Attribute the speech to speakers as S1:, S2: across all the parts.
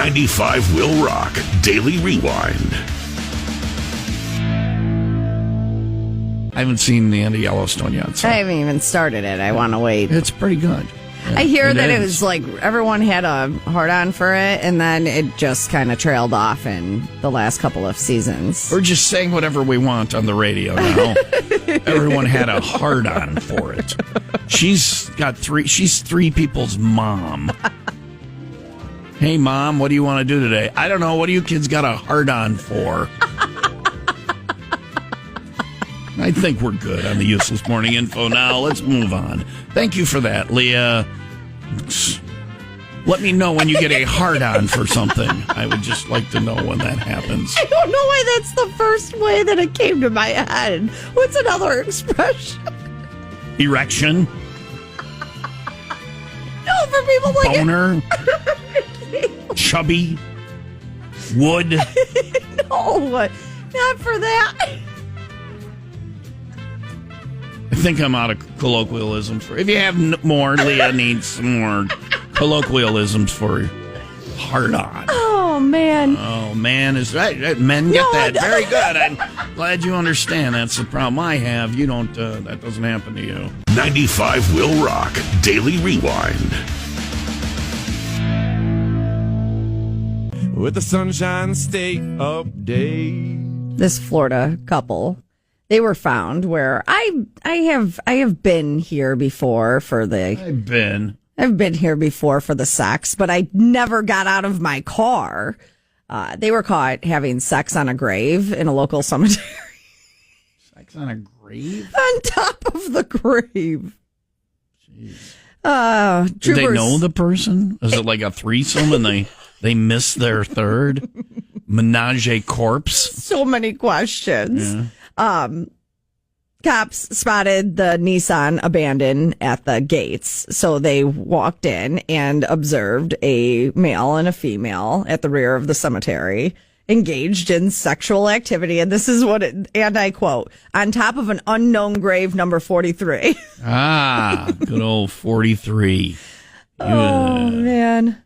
S1: 95 Will Rock Daily Rewind.
S2: I haven't seen the end of Yellowstone yet. So.
S3: I haven't even started it. I want to wait.
S2: It's pretty good.
S3: I hear that it was like everyone had a hard on for it, and then it just kind of trailed off in the last couple of seasons.
S2: We're just saying whatever we want on the radio now. Everyone had a hard on for it. She's three people's mom. Hey, Mom, what do you want to do today? I don't know. What do you kids got a hard on for? I think we're good on the useless morning info now. Let's move on. Thank you for that, Leah. Let me know when you get a hard-on for something. I would just like to know when that happens.
S3: I don't know why that's the first way that it came to my head. What's another expression?
S2: Erection?
S3: No, for people like
S2: boner? Chubby? Wood?
S3: No, not for that.
S2: I think I'm out of colloquialisms. If you have more, Leah needs some more colloquialisms for hard on.
S3: Oh, man.
S2: Oh, man is right. Men get that. Very good. I'm glad you understand. That's the problem I have. You don't, that doesn't happen to you.
S1: 95 Will Rock Daily Rewind.
S4: With the Sunshine State update.
S3: This Florida couple, they were found where I have been here before for the I've been here before for the sex, but I never got out of my car. They were caught having sex on a grave in a local cemetery.
S2: Sex on a grave?
S3: On top of the grave.
S2: Jeez. Did they know the person? Is it like a threesome and they missed their third? Menage a corpse?
S3: So many questions. Yeah. Cops spotted the Nissan abandoned at the gates. So they walked in and observed a male and a female at the rear of the cemetery engaged in sexual activity. And this is what and I quote, on top of an unknown grave number 43.
S2: Good old 43.
S3: Oh, man.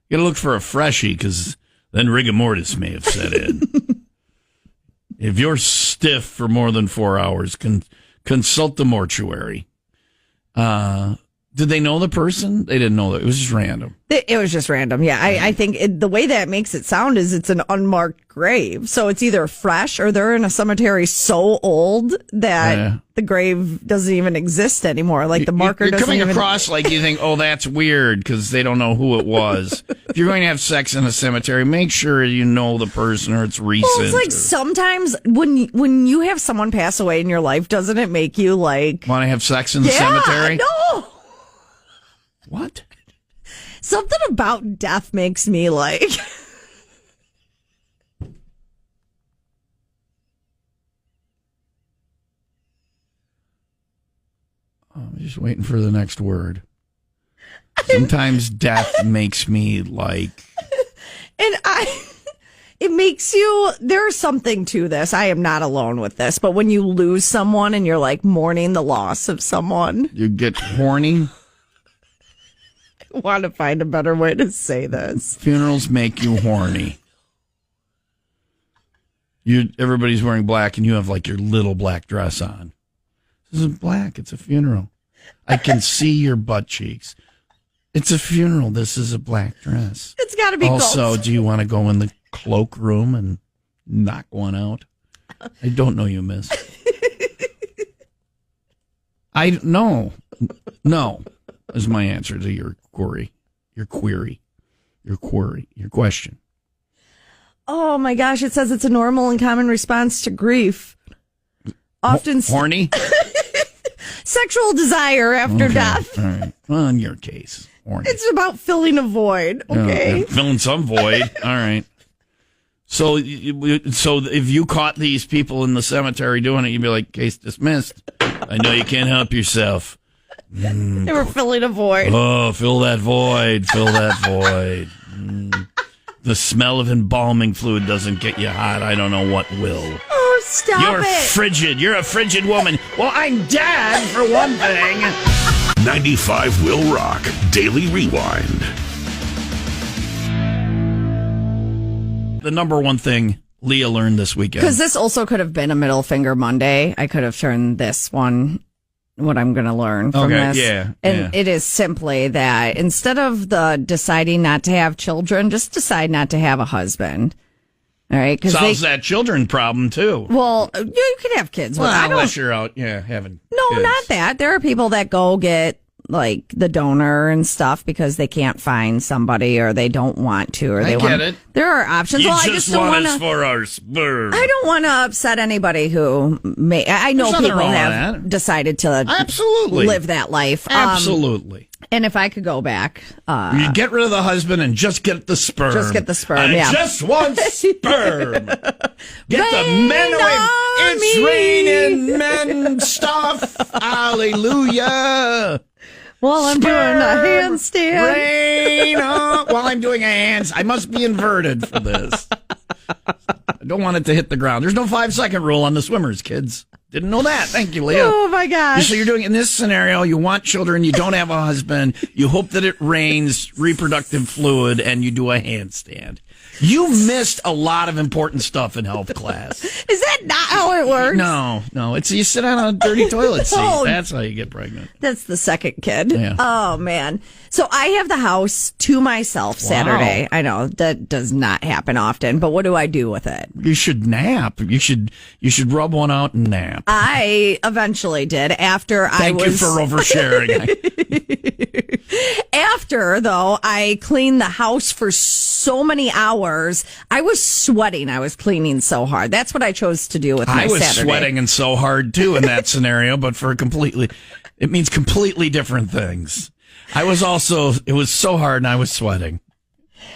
S2: You gotta look for a freshie because then rigor mortis may have set in. If you're stiff for more than 4 hours, consult the mortuary. Did they know the person? They didn't know that. It was just random.
S3: It was just random, yeah. I think the way that makes it sound is it's an unmarked grave. So it's either fresh or they're in a cemetery so old that the grave doesn't even exist anymore. Like the marker doesn't even...
S2: You're coming across like you think, oh, that's weird because they don't know who it was. If you're going to have sex in a cemetery, make sure you know the person or it's recent.
S3: Well, it's like sometimes when you have someone pass away in your life, doesn't it make you like...
S2: Want to have sex in the cemetery?
S3: No!
S2: What?
S3: Something about death makes me like...
S2: I'm just waiting for the next word. Sometimes death makes me like...
S3: And it makes you... There's something to this. I am not alone with this. But when you lose someone and you're like mourning the loss of someone...
S2: You get horny?
S3: I want to find a better way to say this.
S2: Funerals make you horny. Everybody's wearing black and you have like your little black dress on. This isn't black. It's a funeral. I can see your butt cheeks. It's a funeral. This is a black dress.
S3: It's got to be
S2: also,
S3: gold.
S2: Do you want to go in the cloak room and knock one out? I don't know you, miss. No is my answer to your query, your question.
S3: Oh my gosh! It says it's a normal and common response to grief. Often
S2: horny.
S3: Sexual desire after death.
S2: All right. Well, in your case, horny.
S3: It's about filling a void. Okay,
S2: filling some void. All right. So if you caught these people in the cemetery doing it, you'd be like, case dismissed. I know you can't help yourself.
S3: They were filling a void.
S2: Oh, fill that void. Fill that void. The smell of embalming fluid doesn't get you hot. I don't know what will.
S3: Oh, stop
S2: You're frigid. You're a frigid woman. Well, I'm dead, for one thing.
S1: 95 Will Rock Daily Rewind.
S2: the number one thing Leah learned this weekend?
S3: Because this also could have been a middle finger Monday. I could have turned this one, what I'm going to learn from this. And it is simply that instead of the deciding not to have children, just decide not to have a husband. All right.
S2: Solves that children problem, too.
S3: Well, you can have kids.
S2: Well, unless you're out, having kids.
S3: Not that. There are people that go get like the donor and stuff because they can't find somebody or they don't want to, or they
S2: get it.
S3: There are options.
S2: You
S3: I
S2: just
S3: don't
S2: want
S3: want
S2: us for our sperm.
S3: I don't want to upset anybody who may. I know
S2: There's nothing
S3: people
S2: wrong with
S3: have
S2: that.
S3: decided to
S2: Absolutely
S3: live that life.
S2: Absolutely.
S3: And if I could go back,
S2: you get rid of the husband and just get the sperm.
S3: Just get the sperm.
S2: I just want sperm. Get the men away. It's raining men stuff. Hallelujah.
S3: While I'm doing a handstand.
S2: Rain on. While I'm doing a hands. I must be inverted for this. I don't want it to hit the ground. There's no 5-second rule on the swimmers, kids. Didn't know that. Thank you, Leah.
S3: Oh, my gosh.
S2: So you're doing, in this scenario, you want children, you don't have a husband, you hope that it rains reproductive fluid, and you do a handstand. You missed a lot of important stuff in health class.
S3: Is that not how it works?
S2: No. It's you sit on a dirty toilet seat.
S3: No.
S2: That's how you get pregnant.
S3: That's the second kid.
S2: Yeah.
S3: Oh, man. So I have the house to myself Saturday. I know that does not happen often, but what do I do with it?
S2: You should nap. You should rub one out and nap.
S3: I eventually did after
S2: Thank you for oversharing.
S3: After, though, I cleaned the house for so many hours. I was sweating. I was cleaning so hard. That's what I chose to do with my Saturday.
S2: I was sweating and so hard, too, in that scenario, but it means completely different things. It was so hard and I was sweating.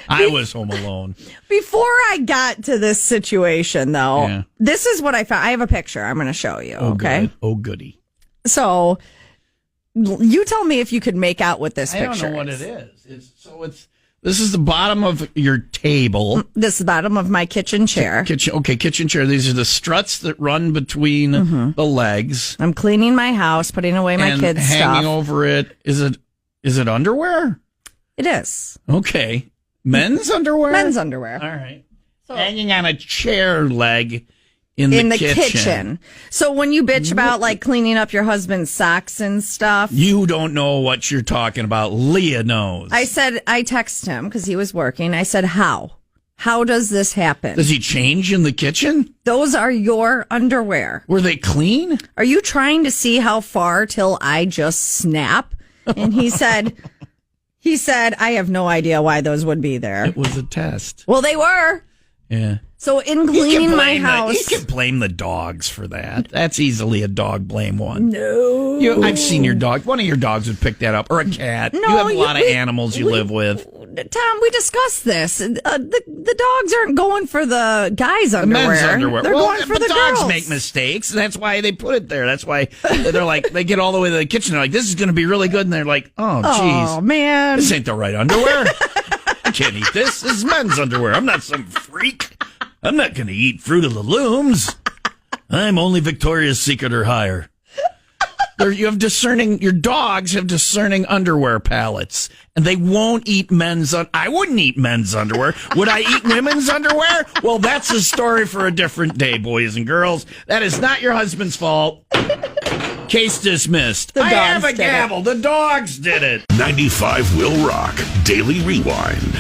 S2: I was home alone.
S3: Before I got to this situation, though, This is what I found. I have a picture I'm going to show you, okay?
S2: Good. Oh, goody.
S3: So, you tell me if you could make out what this picture is.
S2: I don't know what it is. This is the bottom of your table.
S3: This is the bottom of my kitchen chair.
S2: Kitchen chair. These are the struts that run between the legs.
S3: I'm cleaning my house, putting away my kids' stuff.
S2: Hanging over it. Is it underwear?
S3: It is.
S2: Okay. Men's underwear?
S3: Men's underwear.
S2: All right. So, hanging on a chair leg in the kitchen. So when you bitch about like cleaning up your husband's socks and stuff. You don't know what you're talking about. Leah knows.
S3: I texted him because he was working. I said, how? How does this happen?
S2: Does he change in the kitchen?
S3: Those are your underwear.
S2: Were they clean?
S3: Are you trying to see how far till I just snap? And he said, I have no idea why those would be there.
S2: It was a test.
S3: Well, they were.
S2: Yeah.
S3: So in cleaning my house.
S2: You can blame the dogs for that. That's easily a dog blame one.
S3: No.
S2: I've seen your dog. One of your dogs would pick that up. Or a cat.
S3: No,
S2: you have a lot of animals you live with.
S3: Tom, we discussed this. The dogs aren't going for the guys' underwear.
S2: Men's underwear.
S3: They're going for the
S2: dogs
S3: girls.
S2: make mistakes. And that's why they put it there. That's why they're like, they get all the way to the kitchen. They're like, this is going to be really good. And they're like, oh, geez.
S3: Oh, man.
S2: This ain't the right underwear. I can't eat this. This is men's underwear. I'm not some freak. I'm not going to eat Fruit of the Looms. I'm only Victoria's Secret or higher. Your dogs have discerning underwear palates, and they won't eat I wouldn't eat men's underwear. Would I eat women's underwear? Well, that's a story for a different day, boys and girls. That is not your husband's fault. Case dismissed. I have a gavel. The dogs did it.
S1: 95 Will Rock Daily Rewind.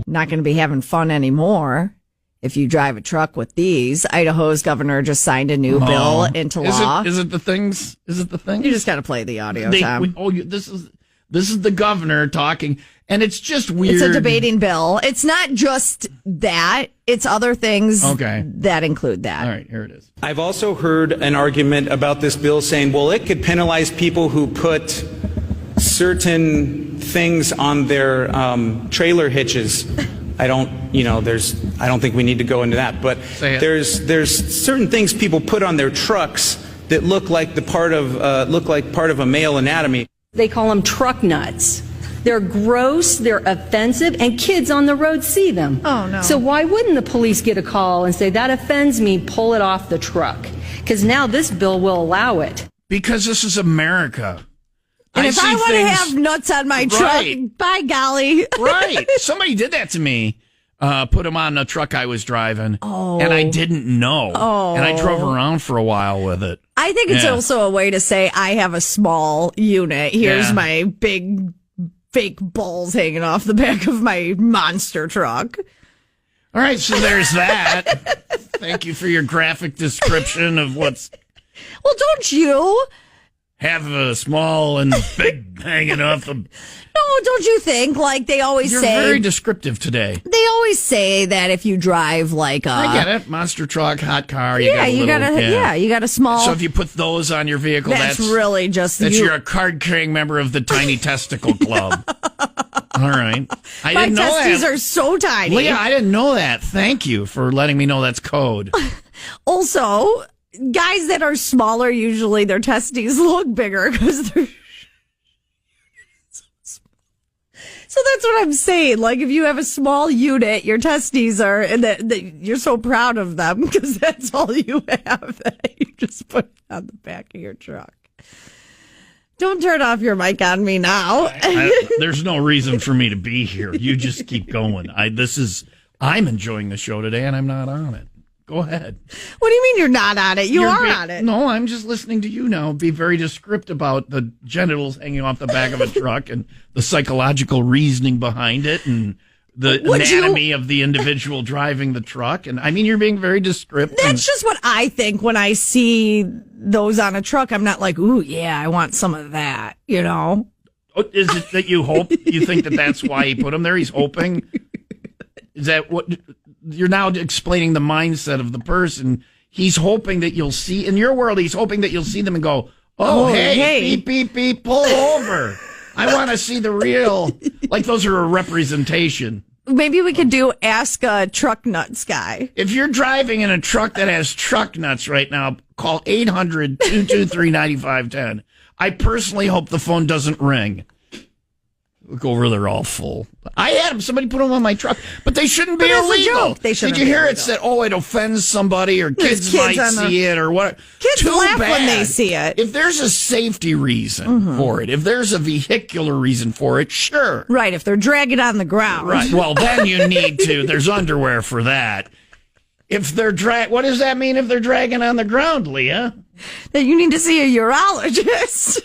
S3: Not going to be having fun anymore if you drive a truck with these. Idaho's governor just signed a new bill into law.
S2: Is it the things? Is it the things?
S3: You just got to play the audio, Tom.
S2: This is the governor talking, and it's just weird.
S3: It's a debating bill. It's not just that. It's other things that include that.
S2: All right, here it is.
S5: I've also heard an argument about this bill saying, well, it could penalize people who put certain things on their trailer hitches. I don't think we need to go into that, but there's certain things people put on their trucks that look like part of a male anatomy.
S6: They call them truck nuts. They're gross, they're offensive, and kids on the road see them.
S3: Oh, no.
S6: So why wouldn't the police get a call and say, that offends me, pull it off the truck? Because now this bill will allow it.
S2: Because this is America.
S3: And if I want to have nuts on my truck, by golly.
S2: Right. Somebody did that to me. Put them on a truck I was driving. And I didn't know. And I drove around for a while with it.
S3: I think it's also a way to say I have a small unit. Here's my big fake balls hanging off the back of my monster truck.
S2: All right, so there's that. Thank you for your graphic description of what's...
S3: Well, don't you?
S2: Have a small and big hanging off the...
S3: No, don't you think? Like they always say...
S2: You're very descriptive today.
S3: They always say that if you drive like a...
S2: I get it. Monster truck, hot car. You got
S3: a small...
S2: So if you put those on your vehicle, that's
S3: really just...
S2: You're a card-carrying member of the Tiny Testicle Club. All right. I didn't know that.
S3: My testes are so tiny.
S2: Leah, I didn't know that. Thank you for letting me know that's code.
S3: Also... Guys that are smaller, usually their testes look bigger because they're so that's what I'm saying. Like if you have a small unit, your testes are, and you're so proud of them because that's all you have that you just put on the back of your truck. Don't turn off your mic on me now.
S2: There's no reason for me to be here. You just keep going. I'm enjoying the show today, and I'm not on it. Go ahead.
S3: What do you mean you're not on it? You're on it.
S2: No, I'm just listening to you now. Be very descriptive about the genitals hanging off the back of a truck and the psychological reasoning behind it and the anatomy of the individual driving the truck. And I mean, you're being very descriptive.
S3: That's just what I think when I see those on a truck. I'm not like, ooh, yeah, I want some of that, you know?
S2: Is it that you think that that's why he put them there? He's hoping? Is that what... You're now explaining the mindset of the person. He's hoping that you'll see, in your world, he's hoping that you'll see them and go, hey, beep, beep, beep, pull over. I want to see the real, like those are a representation.
S3: Maybe we could do Ask a Truck Nuts Guy.
S2: If you're driving in a truck that has truck nuts right now, call 800-223-9510. I personally hope the phone doesn't ring. Look over, they're all full. I had them. Somebody put them on my truck, but they shouldn't be illegal. Did you hear it said, it offends somebody or kids might see it or what?
S3: Kids laugh when they see it.
S2: If there's a safety reason for it, if there's a vehicular reason for it, sure.
S3: Right, if they're dragging on the ground.
S2: Right, well, then you need to. There's underwear for that. If they're what does that mean if they're dragging on the ground, Leah?
S3: Then you need to see a urologist.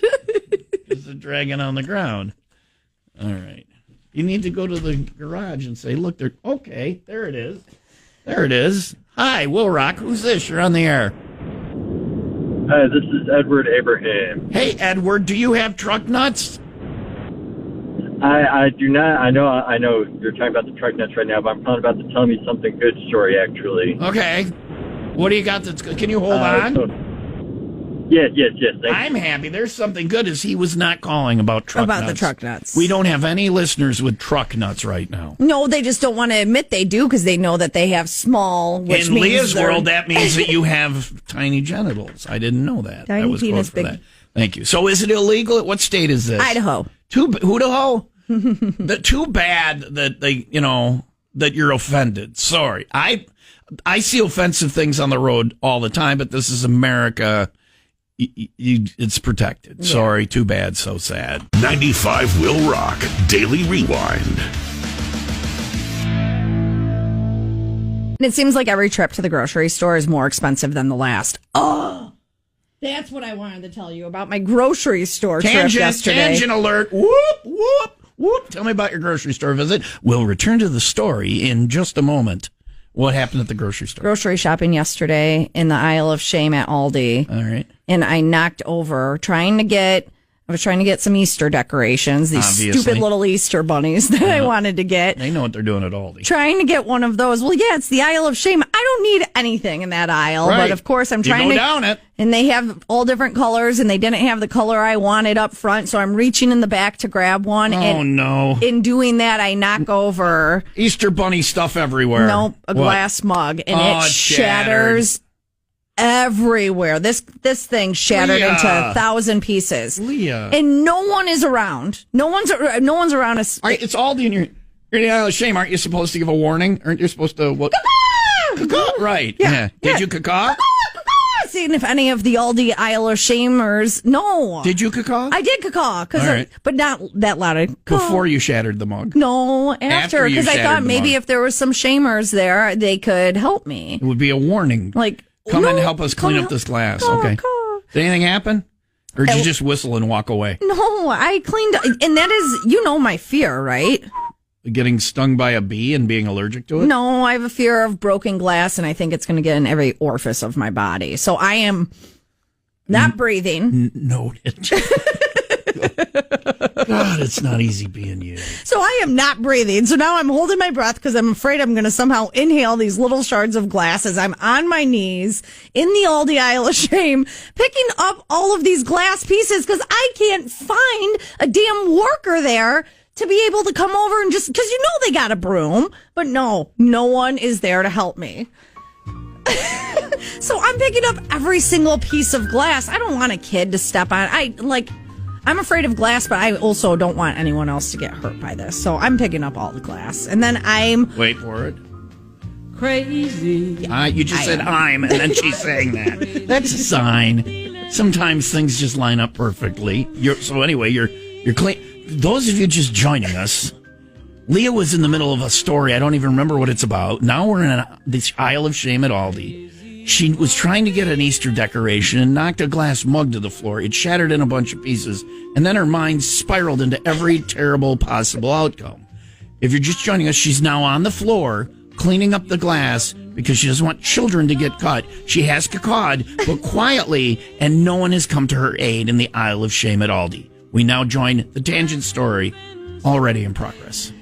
S2: Because they're dragging on the ground. All right. You need to go to the garage and say, look, okay, there it is. There it is. Hi, Will Rock. Who's this? You're on the air.
S7: Hi, this is Edward Abraham.
S2: Hey, Edward, do you have truck nuts?
S7: I do not. I know you're talking about the truck nuts right now, but I'm calling about to tell me something good story, actually.
S2: Okay. What do you got that's good? Can you hold on?
S7: Yes.
S2: I'm happy. There's something good as he was not calling about truck nuts.
S3: About the truck nuts.
S2: We don't have any listeners with truck nuts right now.
S3: No, they just don't want to admit they do because they know that they have small, which
S2: in
S3: means
S2: Leah's world, that means that you have tiny genitals. I didn't know that.
S3: Tiny
S2: that was
S3: penis,
S2: big. That. Thank you. So is it illegal? What state is this?
S3: Idaho.
S2: Idaho? Too bad that that you're offended. Sorry. I see offensive things on the road all the time, but this is America. It's protected. Yeah. Sorry, too bad, so sad.
S1: 95 Will Rock Daily Rewind.
S3: And it seems like every trip to the grocery store is more expensive than the last. Oh, that's what I wanted to tell you about my grocery store trip yesterday.
S2: Tangent alert. Whoop, whoop, whoop. Tell me about your grocery store visit. We'll return to the story in just a moment. What happened at the grocery store?
S3: Grocery shopping yesterday in the aisle of shame at Aldi.
S2: All right.
S3: And I knocked over I was trying to get some Easter decorations, these stupid little Easter bunnies that I wanted to get.
S2: They know what they're doing at Aldi.
S3: Trying to get one of those. Well, yeah, it's the aisle of shame. I don't need anything in that aisle,
S2: right.
S3: But of course I'm trying to
S2: go down it.
S3: And they have all different colors, and they didn't have the color I wanted up front, so I'm reaching in the back to grab one.
S2: No.
S3: In doing that, I knock over
S2: Easter bunny stuff everywhere.
S3: Nope, a glass mug, and it shatters everywhere. This thing shattered
S2: Leah.
S3: into 1,000 pieces.
S2: Leah.
S3: And no one is around. No one's around us.
S2: It's Aldi, and you're in the aisle of shame. Aren't you supposed to give a warning? Aren't you supposed to what? Caw-caw! Right. Yeah. Did you caw-caw?
S3: seeing if any of the Aldi aisle of shamers. No.
S2: Did you cacaw?
S3: I did cacaw,
S2: All right.
S3: but not that loud.
S2: Before you shattered the mug?
S3: No, after,
S2: you
S3: because I
S2: shattered
S3: thought
S2: the
S3: maybe
S2: mug.
S3: if there was some shamers there, they could help me.
S2: It would be a warning.
S3: Like,
S2: come
S3: no,
S2: and help us clean
S3: come
S2: up this glass.
S3: caw,
S2: Okay.
S3: caw.
S2: Did anything happen? Or did you just whistle and walk away?
S3: No, I cleaned, and that is, my fear, right?
S2: Getting stung by a bee and being allergic to it?
S3: No, I have a fear of broken glass, and I think it's going to get in every orifice of my body. So I am not breathing.
S2: Noted. God, it's not easy being you.
S3: So I am not breathing. So now I'm holding my breath because I'm afraid I'm going to somehow inhale these little shards of glass as I'm on my knees in the Aldi aisle of shame, picking up all of these glass pieces because I can't find a damn worker there to be able to come over and just, because they got a broom, but no one is there to help me. So I'm picking up every single piece of glass. I don't want a kid to step on. I'm afraid of glass, but I also don't want anyone else to get hurt by this. So I'm picking up all the glass. And then I'm...
S2: Wait for it.
S3: Crazy.
S2: You just said I'm, and then she's saying that. That's a sign. Sometimes things just line up perfectly. You're clean. Those of you just joining us, Leah was in the middle of a story. I don't even remember what it's about. Now we're in this aisle of shame at Aldi. She was trying to get an Easter decoration and knocked a glass mug to the floor. It shattered in a bunch of pieces, and then her mind spiraled into every terrible possible outcome. If you're just joining us, she's now on the floor cleaning up the glass because she doesn't want children to get cut. She has cacawed, but quietly, and no one has come to her aid in the aisle of shame at Aldi. We now join the tangent story, already in progress.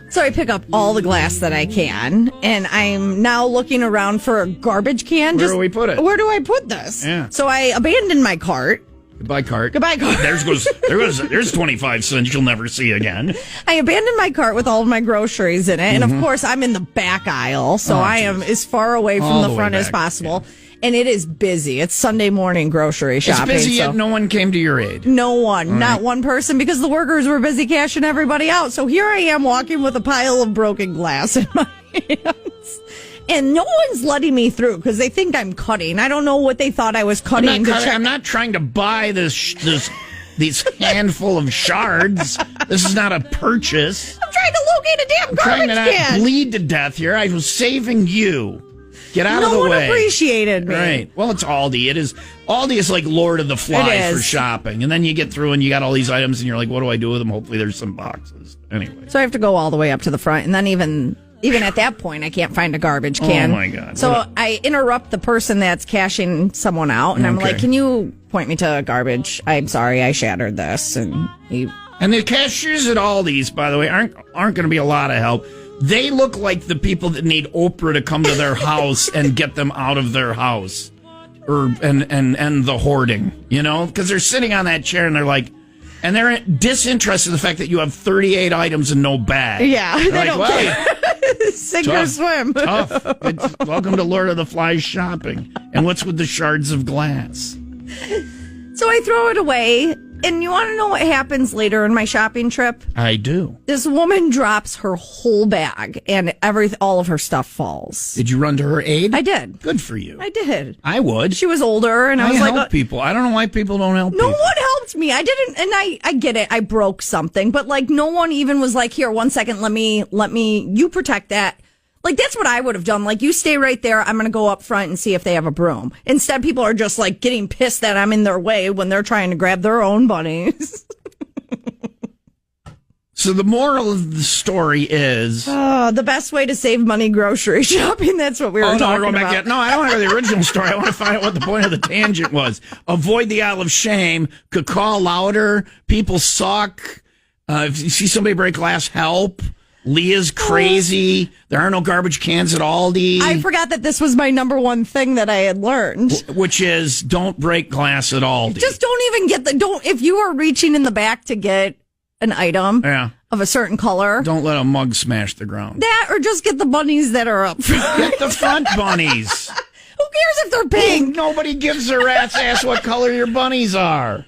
S3: So I pick up all the glass that I can, and I'm now looking around for a garbage can.
S2: Where do we put it?
S3: Where do I put this?
S2: Yeah.
S3: So I abandoned my cart.
S2: Goodbye, cart.
S3: Goodbye, cart.
S2: There's 25 cents you'll never see again.
S3: I abandoned my cart with all of my groceries in it, and of course I'm in the back aisle, so I am as far away from the front as possible. Yeah. And it is busy. It's Sunday morning grocery shopping.
S2: It's busy, yet no one came to your aid.
S3: No one. Not one person, because the workers were busy cashing everybody out. So here I am walking with a pile of broken glass in my hands. And no one's letting me through because they think I'm cutting. I don't know what they thought I was cutting.
S2: I'm not trying to buy these handful of shards. This is not a purchase.
S3: I'm trying to locate a damn garbage
S2: can. I'm trying to
S3: can.
S2: not bleed to death here. I was saving you. Get out of the way.
S3: No one appreciated me.
S2: Right. Well, it's Aldi. Aldi is like Lord of the Flies for shopping. And then you get through and you got all these items and you're like, what do I do with them? Hopefully there's some boxes. Anyway.
S3: So I have to go all the way up to the front. And then even at that point, I can't find a garbage can.
S2: Oh, my God.
S3: So I interrupt the person that's cashing someone out. And I'm like, can you point me to a garbage? I'm sorry, I shattered this. And
S2: the cashiers at Aldi's, by the way, aren't going to be a lot of help. They look like the people that need Oprah to come to their house and get them out of their house, and the hoarding, because they're sitting on that chair and they're like, and they're disinterested in the fact that you have 38 items and no bag.
S3: Yeah,
S2: they're
S3: they don't care. Sink or swim.
S2: Tough. Welcome to Lord of the Flies shopping. And what's with the shards of glass?
S3: So I throw it away. And you want to know what happens later in my shopping trip?
S2: I do.
S3: This woman drops her whole bag and all of her stuff falls.
S2: Did you run to her aid?
S3: I did.
S2: Good for you.
S3: I did.
S2: I would.
S3: She was older, and I was
S2: help
S3: like,
S2: people. I don't know why people don't help
S3: no
S2: people.
S3: one helped me. I didn't, and I get it. I broke something, but no one even was like, here, 1 second, let me, you protect that. That's what I would have done. You stay right there. I'm going to go up front and see if they have a broom. Instead, people are just getting pissed that I'm in their way when they're trying to grab their own bunnies.
S2: So the moral of the story is...
S3: the best way to save money grocery shopping. That's what we were talking about.
S2: No, I don't want to go to the original story. I want to find out what the point of the tangent was. Avoid the aisle of shame. Could call louder. People suck. If you see somebody break glass, help. Leah's crazy. There are no garbage cans at Aldi.
S3: I forgot that this was my number one thing that I had learned.
S2: Which is, don't break glass at Aldi.
S3: Just don't even if you are reaching in the back to get an item of a certain color.
S2: Don't let a mug smash the ground.
S3: That, or just get the bunnies that are up front.
S2: Get the front bunnies.
S3: Who cares if they're pink?
S2: Nobody gives a rat's ass what color your bunnies are.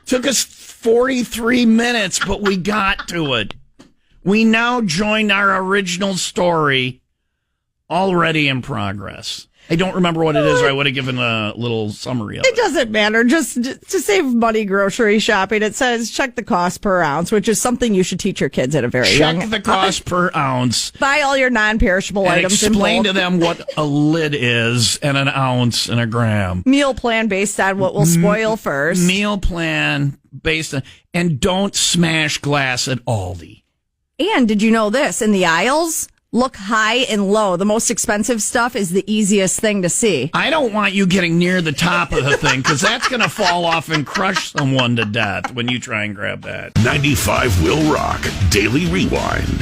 S2: Took us 43 minutes, but we got to it. We now join our original story, already in progress. I don't remember what it is, or I would have given a little summary of
S3: It
S2: it.
S3: doesn't matter. Just to save money grocery shopping, it says check the cost per ounce, which is something you should teach your kids at a very young age.
S2: Check the cost per ounce.
S3: Buy all your non-perishable
S2: And
S3: items.
S2: explain to them what a lid is and an ounce and a gram.
S3: Meal plan based on what will spoil first.
S2: Meal plan based on, and don't smash glass at Aldi.
S3: And did you know this? In the aisles, look high and low. The most expensive stuff is the easiest thing to see.
S2: I don't want you getting near the top of the thing because that's going to fall off and crush someone to death when you try and grab that.
S1: 95 Will Rock Daily Rewind.